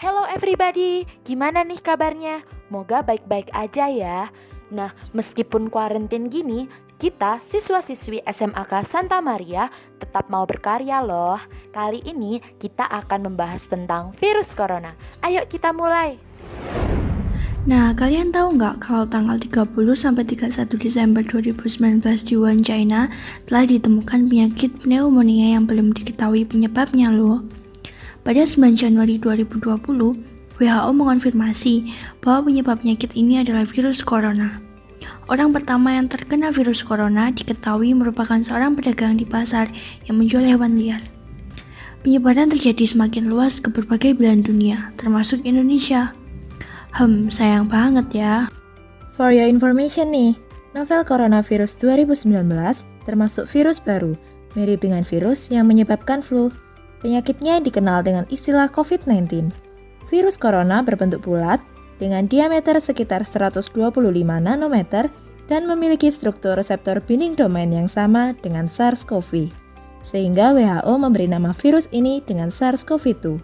Hello everybody, gimana nih kabarnya? Moga baik-baik aja ya. Nah, meskipun kuarantin gini, kita siswa-siswi SMAK Santa Maria tetap mau berkarya loh. Kali ini kita akan membahas tentang virus corona. Ayo kita mulai. Nah, kalian tahu nggak kalau tanggal 30 sampai 31 Desember 2019 di Wuhan, China telah ditemukan penyakit pneumonia yang belum diketahui penyebabnya loh. Pada 9 Januari 2020, WHO mengonfirmasi bahwa penyebab penyakit ini adalah virus corona. Orang pertama yang terkena virus corona diketahui merupakan seorang pedagang di pasar yang menjual hewan liar. Penyebaran terjadi semakin luas ke berbagai belahan dunia, termasuk Indonesia. Sayang banget ya. For your information nih, novel coronavirus 2019 termasuk virus baru, mirip dengan virus yang menyebabkan flu. Penyakitnya dikenal dengan istilah COVID-19. Virus corona berbentuk bulat dengan diameter sekitar 125 nanometer dan memiliki struktur reseptor binding domain yang sama dengan SARS-CoV. Sehingga WHO memberi nama virus ini dengan SARS-CoV-2.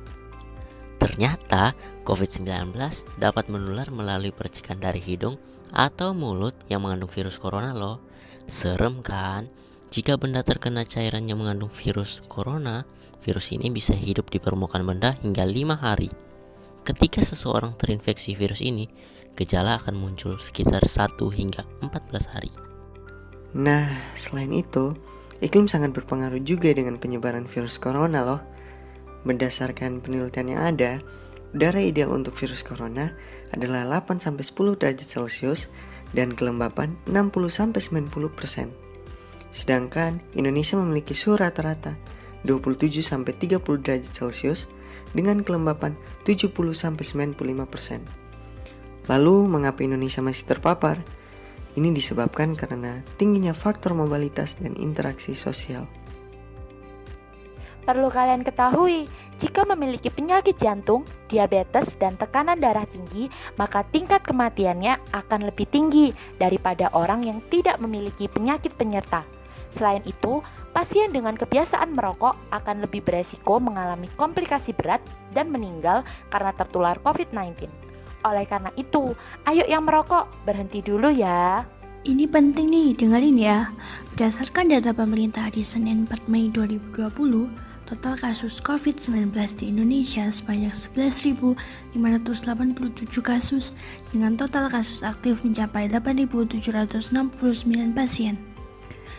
Ternyata COVID-19 dapat menular melalui percikan dari hidung atau mulut yang mengandung virus corona loh. Serem kan? Jika benda terkena cairan yang mengandung virus corona, virus ini bisa hidup di permukaan benda hingga 5 hari. Ketika seseorang terinfeksi virus ini, gejala akan muncul sekitar 1 hingga 14 hari. Nah, selain itu, iklim sangat berpengaruh juga dengan penyebaran virus corona loh. Berdasarkan penelitian yang ada, udara ideal untuk virus corona adalah 8-10 derajat Celcius dan kelembapan 60-90%. Sedangkan Indonesia memiliki suhu rata-rata 27-30 derajat Celcius dengan kelembapan 70-95%. Lalu, mengapa Indonesia masih terpapar? Ini disebabkan karena tingginya faktor mobilitas dan interaksi sosial. Perlu kalian ketahui, jika memiliki penyakit jantung, diabetes, dan tekanan darah tinggi, maka tingkat kematiannya akan lebih tinggi daripada orang yang tidak memiliki penyakit penyerta. Selain itu, pasien dengan kebiasaan merokok akan lebih beresiko mengalami komplikasi berat dan meninggal karena tertular COVID-19. Oleh karena itu, ayo yang merokok berhenti dulu ya. Ini penting nih, dengerin ya. Berdasarkan data pemerintah di Senin 4 Mei 2020, total kasus COVID-19 di Indonesia sebanyak 11.587 kasus dengan total kasus aktif mencapai 8.769 pasien.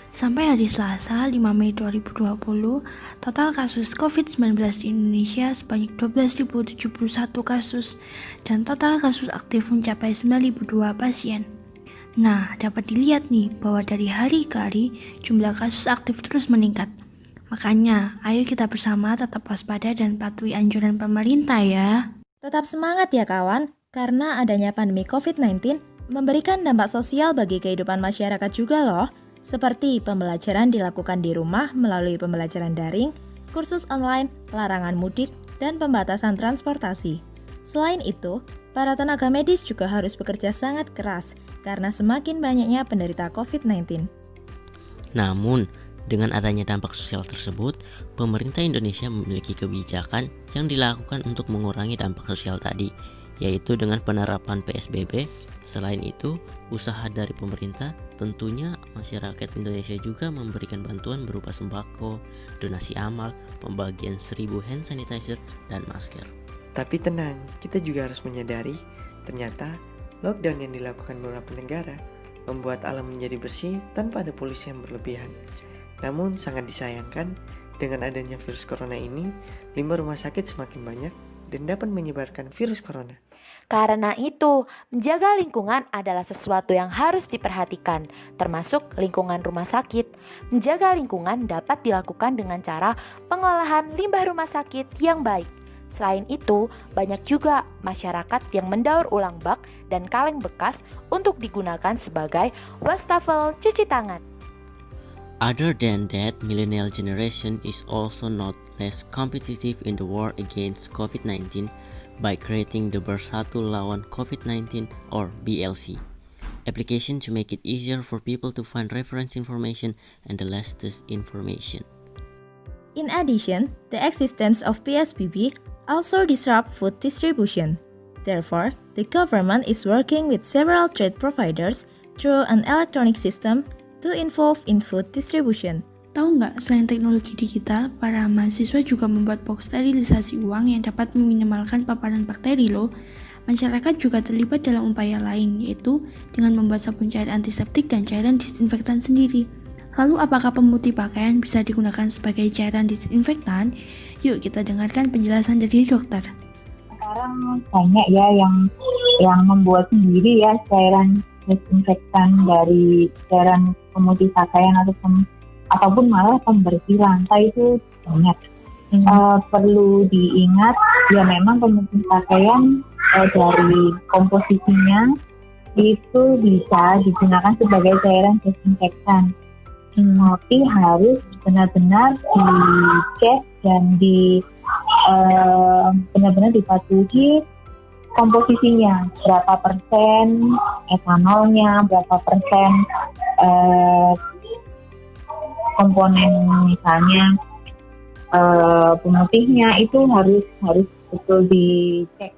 Sampai hari Selasa 5 Mei 2020, total kasus COVID-19 di Indonesia sebanyak 12.071 kasus dan total kasus aktif mencapai 9.002 pasien. Nah, dapat dilihat nih bahwa dari hari ke hari jumlah kasus aktif terus meningkat. Makanya, ayo kita bersama tetap waspada dan patuhi anjuran pemerintah ya. Tetap semangat ya kawan, karena adanya pandemi COVID-19 memberikan dampak sosial bagi kehidupan masyarakat juga loh. Seperti pembelajaran dilakukan di rumah melalui pembelajaran daring, kursus online, larangan mudik, dan pembatasan transportasi. Selain itu, para tenaga medis juga harus bekerja sangat keras karena semakin banyaknya penderita COVID-19. Namun, dengan adanya dampak sosial tersebut, pemerintah Indonesia memiliki kebijakan yang dilakukan untuk mengurangi dampak sosial tadi, yaitu dengan penerapan PSBB. Selain itu, usaha dari pemerintah, tentunya masyarakat Indonesia juga memberikan bantuan berupa sembako, donasi amal, pembagian 1.000 hand sanitizer, dan masker. Tapi tenang, kita juga harus menyadari, ternyata lockdown yang dilakukan beberapa negara membuat alam menjadi bersih tanpa ada polusi yang berlebihan. Namun sangat disayangkan, dengan adanya virus corona ini, limbah rumah sakit semakin banyak dan dapat menyebarkan virus corona. Karena itu, menjaga lingkungan adalah sesuatu yang harus diperhatikan, termasuk lingkungan rumah sakit. Menjaga lingkungan dapat dilakukan dengan cara pengolahan limbah rumah sakit yang baik. Selain itu, banyak juga masyarakat yang mendaur ulang bak dan kaleng bekas untuk digunakan sebagai wastafel cuci tangan. Other than that, millennial generation is also not less competitive in the war against COVID-19 by creating the Bersatu Lawan COVID-19 or BLC application to make it easier for people to find reference information and the latest information. In addition, the existence of PSBB also disrupt food distribution. Therefore, the government is working with several trade providers through an electronic system to involve in food distribution. Tahu nggak, selain teknologi digital, para mahasiswa juga membuat box sterilisasi uang yang dapat meminimalkan paparan bakteri loh. Masyarakat juga terlibat dalam upaya lain, yaitu dengan membuat sabun cair antiseptik dan cairan disinfektan sendiri. Lalu apakah pemutih pakaian bisa digunakan sebagai cairan disinfektan? Yuk kita dengarkan penjelasan dari dokter. Sekarang banyak ya yang membuat sendiri ya cairan disinfektan dari cairan pemutih pakaian ataupun malah pembersih lantai itu banyak. Perlu diingat ya memang pemutih pakaian dari komposisinya itu bisa digunakan sebagai cairan desinfektan, tapi harus benar-benar dicek dan benar-benar dipatuhi komposisinya, berapa persen etanolnya, berapa persen komponen misalnya pemutihnya, itu harus betul dicek.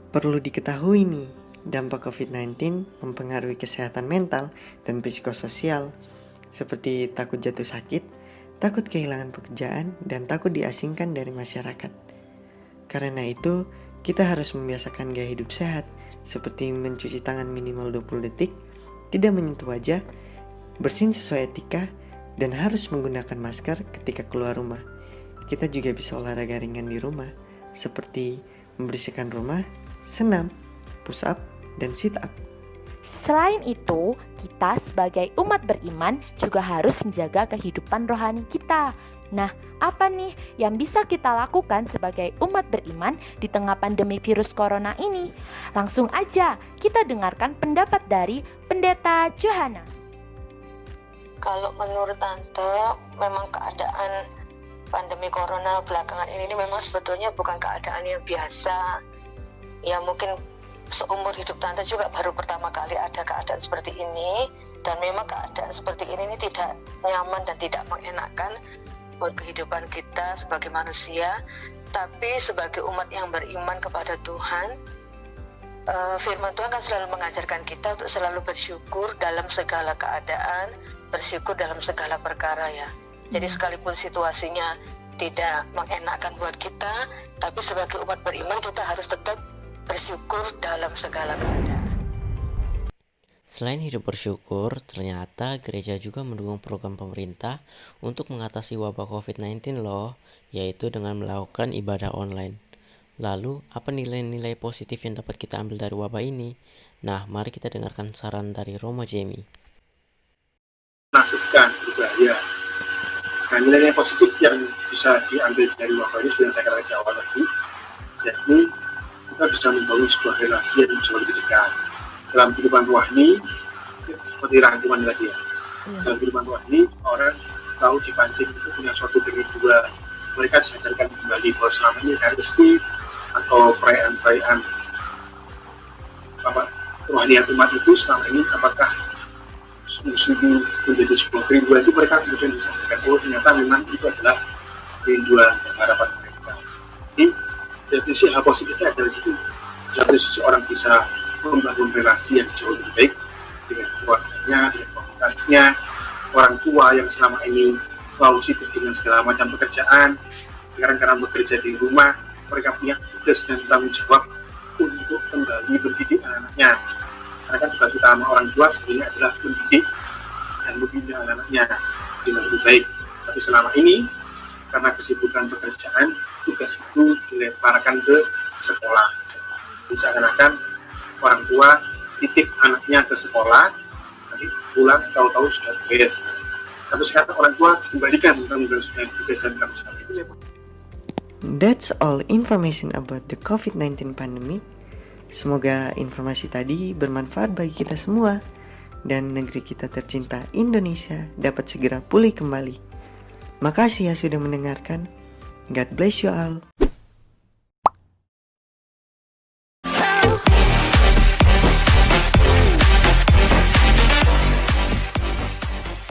Perlu diketahui nih, dampak COVID-19 mempengaruhi kesehatan mental dan psikososial, seperti takut jatuh sakit, takut kehilangan pekerjaan, dan takut diasingkan dari masyarakat. Karena itu, kita harus membiasakan gaya hidup sehat, seperti mencuci tangan minimal 20 detik, tidak menyentuh wajah, bersin sesuai etika, dan harus menggunakan masker ketika keluar rumah. Kita juga bisa olahraga ringan di rumah, seperti membersihkan rumah, senam, push up, dan sit up. Selain itu, kita sebagai umat beriman juga harus menjaga kehidupan rohani kita. Nah, apa nih yang bisa kita lakukan sebagai umat beriman di tengah pandemi virus corona ini? Langsung aja kita dengarkan pendapat dari Pendeta Johana. Kalau menurut Tante, memang keadaan pandemi corona belakangan ini memang sebetulnya bukan keadaan yang biasa. Ya mungkin seumur hidup Tante juga baru pertama kali ada keadaan seperti ini, dan memang keadaan seperti ini tidak nyaman dan tidak mengenakan buat kehidupan kita sebagai manusia. Tapi sebagai umat yang beriman kepada Tuhan, firman Tuhan kan selalu mengajarkan kita untuk selalu bersyukur dalam segala keadaan, bersyukur dalam segala perkara ya. Jadi sekalipun situasinya tidak mengenakan buat kita, tapi sebagai umat beriman kita harus tetap bersyukur dalam segala keadaan. Selain hidup bersyukur, ternyata gereja juga mendukung program pemerintah untuk mengatasi wabah COVID-19 loh, yaitu dengan melakukan ibadah online. Lalu, apa nilai-nilai positif yang dapat kita ambil dari wabah ini? Nah, mari kita dengarkan saran dari Romo Jamie. Menakutkan, berbahaya. Nah, nilai positif yang bisa diambil dari wabah ini seperti yang saya katakan di awal tadi, yakni kita bisa membangun sebuah relasi yang jauh lebih dekat dalam kehidupan rohani, seperti rangkuman tadi ya. Dalam kehidupan rohani, orang tahu dipancing itu punya suatu kerinduan. Mereka disadarkan kembali bahwa selama ini Eucharistia atau perayaan-perayaan rohanian umat itu selama ini apakah sungguh menjadi sebuah kerinduan, itu mereka kemudian disampaikan bahwa ternyata memang itu adalah kerinduan dan harapan mereka. Jadi dari sisi hal positifnya dari situ, satu sisi orang bisa membangun relasi yang jauh lebih baik dengan keluarganya, dengan komunitasnya, orang tua yang selama ini selalu sibuk dengan segala macam pekerjaan, sekarang karena bekerja di rumah, mereka punya tugas dan tanggung jawab untuk kembali mendidik anak-anaknya. Karena kan tugas utama orang tua sebenarnya adalah mendidik dan membina anak-anaknya dengan lebih baik. Tapi selama ini, karena kesibukan pekerjaan, tugas itu dilemparkan ke sekolah. Jadi seakan-akan orang tua titip anaknya ke sekolah, nanti pulang tahu-tahu sudah beres. Tapi sekarang orang tua kembalikan tugas dan tanggung jawab itu. That's all information about the COVID-19 pandemic. Semoga informasi tadi bermanfaat bagi kita semua dan negeri kita tercinta Indonesia dapat segera pulih kembali. Makasih ya sudah mendengarkan. God bless you all.